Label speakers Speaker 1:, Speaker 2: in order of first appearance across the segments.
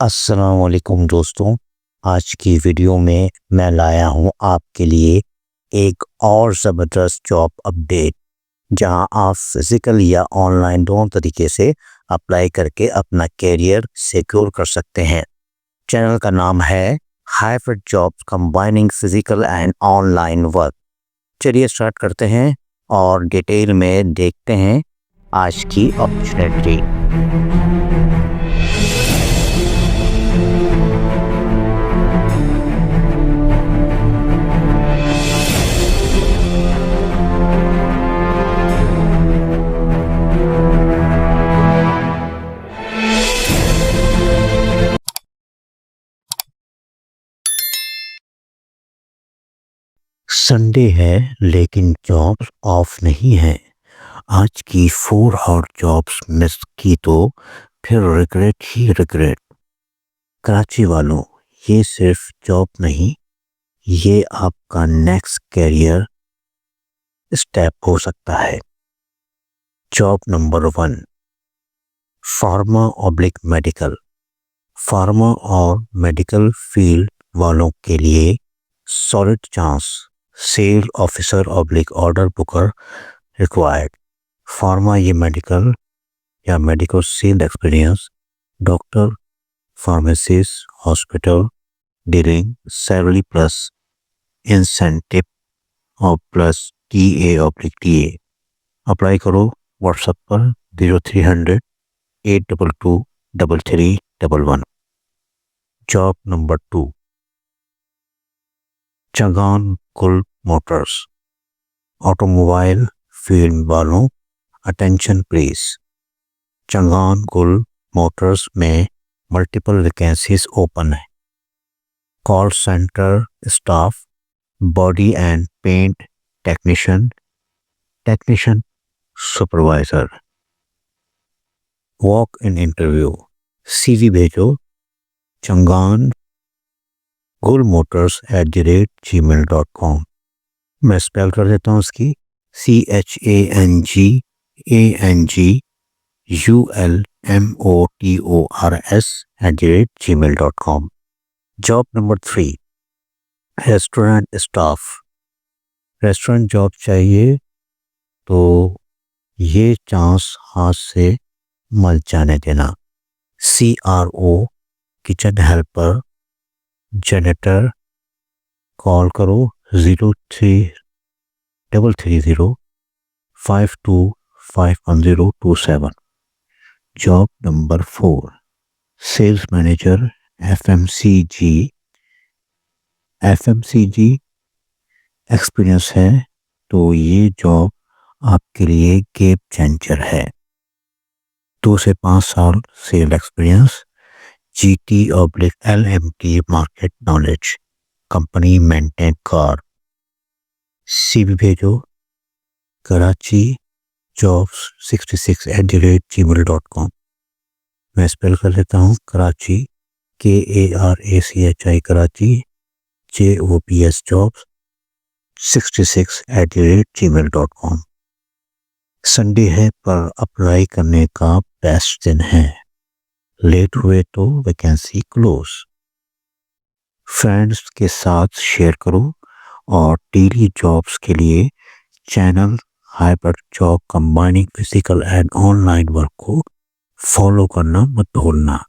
Speaker 1: अस्सलाम वालेकुम दोस्तों। आज की वीडियो में मैं लाया हूँ आपके लिए एक और ज़बरदस्त जॉब अपडेट, जहां आप फिज़िकल या ऑनलाइन दोनों तरीके से अप्लाई करके अपना करियर सिक्योर कर सकते हैं। चैनल का नाम है hybrid jobs combining physical and online work. चलिए स्टार्ट करते हैं और डिटेल में देखते हैं आज की अपॉर्चुनिटी। संडे है लेकिन जॉब्स ऑफ नहीं है। आज की 4 आवर जॉब्स मिस की तो फिर रिग्रेट ही रिग्रेट। कराची वालों, ये सिर्फ जॉब नहीं, ये आपका नेक्स्ट करियर स्टेप हो सकता है। Job number 1, pharma oblique medical. Pharma और मेडिकल फील्ड वालों के लिए solid chance. Sale officer oblique order booker required. Pharma ये मेडिकल या medical sale experience, doctor, pharmacist, hospital dealing, salary plus incentive और प्लस TA/TA। अप्लाई करो WhatsApp पर 0300 822 3311। Job number 2, Changan Gul motors. Automobile field वालों attention please. Changan Gul motors में multiple vacancies open है। Call centre staff, body and paint technician, technician supervisor. Walk in interview. CV भेजो Changan Gul Motors @gmail.com। मैं spell कर देता हूँ उसकी, CHANGANGULMOTORS @gmail.com। Job number 3, restaurant staff. Restaurant job चाहिए तो ये चांस हाथ से मत जाने देना। CRO, kitchen helper, janitor. Call करो 0330 5251 job number 4, sales manager FMCG। Experience है तो ये जॉब आपके लिए गेम चेंजर है। 2 से 5 साल sale experience, GT/LMT market knowledge, company maintain car. CV भेजो कराची jobs 66 @gmail.com। मैं स्पेल कर लेता हूँ Karachi, KARACHI Karachi, JOBS jobs 66 @gmail.com। Sunday है पर अप्लाई करने का बेस्ट दिन है, लेट हुए तो वैकेंसी क्लोज। फ्रेंड्स के साथ शेयर करो और डेली जॉब्स के लिए channel hybrid job combining physical and online work को फॉलो करना मत भूलना।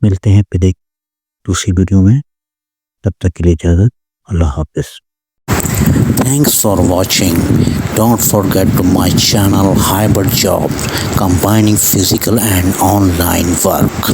Speaker 1: मिलते हैं फिर एक दूसरी वीडियो में, तब तक के लिए इजाज़त, अल्लाह हाफिज़।
Speaker 2: Thanks for watching. Don't forget to my channel Hybrid Job, combining physical and online work.